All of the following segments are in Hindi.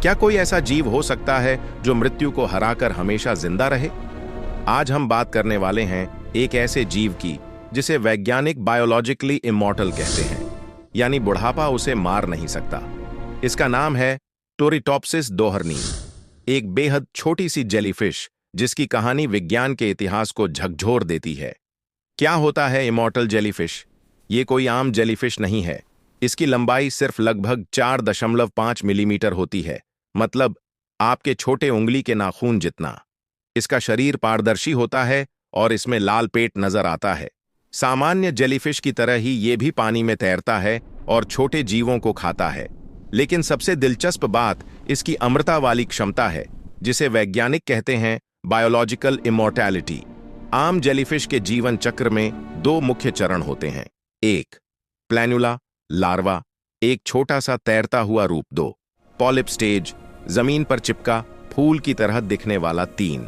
क्या कोई ऐसा जीव हो सकता है जो मृत्यु को हराकर हमेशा जिंदा रहे? आज हम बात करने वाले हैं एक ऐसे जीव की जिसे वैज्ञानिक बायोलॉजिकली इमॉर्टल कहते हैं, यानी बुढ़ापा उसे मार नहीं सकता। इसका नाम है टोरिटॉप्सिस दोहर्नी, एक बेहद छोटी सी जेलीफिश जिसकी कहानी विज्ञान के इतिहास को झकझोर देती है। क्या होता है इमॉर्टल जेलीफिश? ये कोई आम जेलीफिश नहीं है। इसकी लंबाई सिर्फ लगभग 4.5 मिलीमीटर होती है, मतलब आपके छोटे उंगली के नाखून जितना। इसका शरीर पारदर्शी होता है और इसमें लाल पेट नजर आता है। सामान्य जेलीफिश की तरह ही ये भी पानी में तैरता है और छोटे जीवों को खाता है। लेकिन सबसे दिलचस्प बात इसकी अमरता वाली क्षमता है, जिसे वैज्ञानिक कहते हैं बायोलॉजिकल इमॉर्टैलिटी। आम जेलीफिश के जीवन चक्र में 2 मुख्य चरण होते हैं। 1. प्लैनुला लार्वा, एक छोटा सा तैरता हुआ रूप। 2. पॉलिप स्टेज, जमीन पर चिपका फूल की तरह दिखने वाला। 3.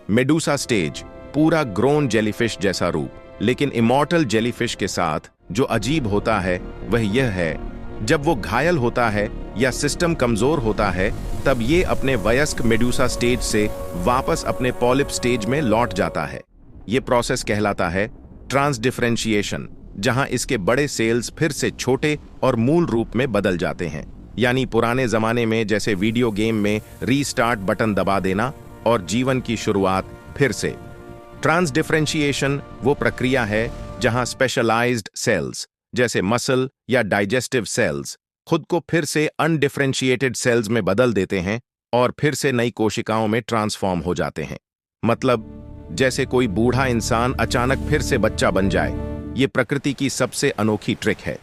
मेडूसा स्टेज, पूरा ग्रोन जेलीफिश जैसा रूप। लेकिन इमॉर्टल जेलीफिश के साथ जो अजीब होता है वह यह है, जब वो घायल होता है या सिस्टम कमजोर होता है, तब ये अपने वयस्क मेडूसा स्टेज से वापस अपने पॉलिप स्टेज में लौट जाता है। ये प्रोसेस कहलाता है ट्रांसडिफरेंशिएशन, जहां इसके बड़े सेल्स फिर से छोटे और मूल रूप में बदल जाते हैं। यानी पुराने जमाने में जैसे वीडियो गेम में रीस्टार्ट बटन दबा देना और जीवन की शुरुआत फिर से। ट्रांसडिफरेंशिएशन वो प्रक्रिया है जहां स्पेशलाइज्ड सेल्स जैसे मसल या डाइजेस्टिव सेल्स खुद को फिर से अनडिफरेंशिएटेड सेल्स में बदल देते हैं और फिर से नई कोशिकाओं में ट्रांसफॉर्म हो जाते हैं। मतलब जैसे कोई बूढ़ा इंसान अचानक फिर से बच्चा बन जाए। ये प्रकृति की सबसे अनोखी ट्रिक है।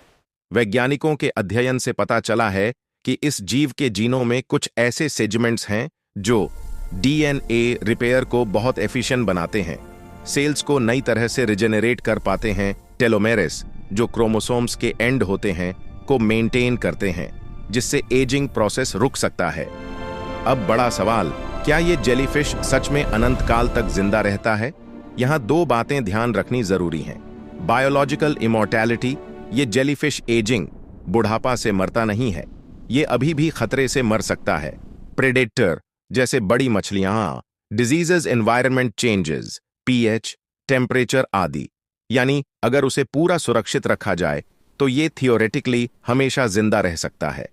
वैज्ञानिकों के अध्ययन से पता चला है कि इस जीव के जीनों में कुछ ऐसे सेगमेंट्स हैं जो डीएनए रिपेयर को बहुत एफिशिएंट बनाते हैं, सेल्स को नई तरह से रिजेनरेट कर पाते हैं, टेलोमेरेस जो क्रोमोसोम्स के एंड होते हैं को मेंटेन करते हैं, जिससे एजिंग प्रोसेस रुक सकता है। अब बड़ा सवाल, क्या ये जेलीफिश सच में अनंत काल तक जिंदा रहता है? यहां 2 बातें ध्यान रखनी जरूरी हैं। बायोलॉजिकल इमॉर्टैलिटी, ये जेलीफिश एजिंग बुढ़ापा से मरता नहीं है, ये अभी भी खतरे से मर सकता है। प्रेडेटर जैसे बड़ी मछलियां, diseases, environment changes, pH, temperature आदि। यानी अगर उसे पूरा सुरक्षित रखा जाए तो ये थियोरेटिकली हमेशा जिंदा रह सकता है।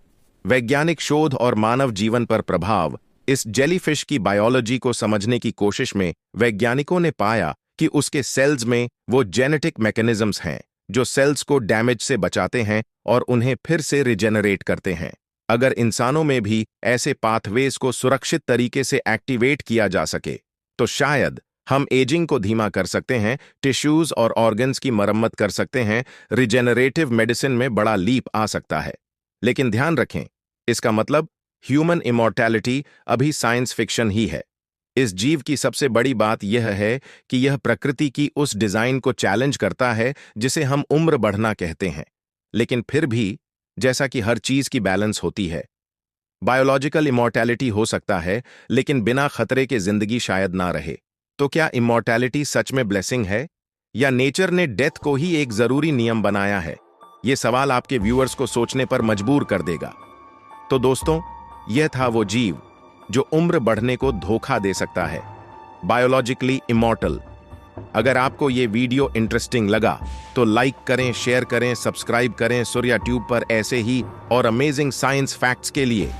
वैज्ञानिक शोध और मानव जीवन पर प्रभाव। इस जेलीफिश की बायोलॉजी को समझने की कोशिश में वैज्ञानिकों ने पाया कि उसके सेल्स में वो जेनेटिक मैकेनिज्म्स हैं जो सेल्स को डैमेज से बचाते हैं और उन्हें फिर से रिजेनरेट करते हैं। अगर इंसानों में भी ऐसे पाथवेज को सुरक्षित तरीके से एक्टिवेट किया जा सके तो शायद हम एजिंग को धीमा कर सकते हैं, टिश्यूज और ऑर्गन्स की मरम्मत कर सकते हैं, रिजेनरेटिव मेडिसिन में बड़ा लीप आ सकता है। लेकिन ध्यान रखें, इसका मतलब ह्यूमन इमॉर्टैलिटी अभी साइंस फिक्शन ही है। इस जीव की सबसे बड़ी बात यह है कि यह प्रकृति की उस डिजाइन को चैलेंज करता है जिसे हम उम्र बढ़ना कहते हैं। लेकिन फिर भी, जैसा कि हर चीज की बैलेंस होती है, बायोलॉजिकल इमॉर्टैलिटी हो सकता है, लेकिन बिना खतरे के जिंदगी शायद ना रहे। तो क्या इमॉर्टैलिटी सच में ब्लेसिंग है, या नेचर ने डेथ को ही एक जरूरी नियम बनाया है? यह सवाल आपके व्यूअर्स को सोचने पर मजबूर कर देगा। तो दोस्तों, यह था वो जीव जो उम्र बढ़ने को धोखा दे सकता है, बायोलॉजिकली इमॉर्टल। अगर आपको ये वीडियो इंटरेस्टिंग लगा तो लाइक करें, शेयर करें, सब्सक्राइब करें सूर्या ट्यूब पर ऐसे ही और अमेजिंग साइंस फैक्ट्स के लिए।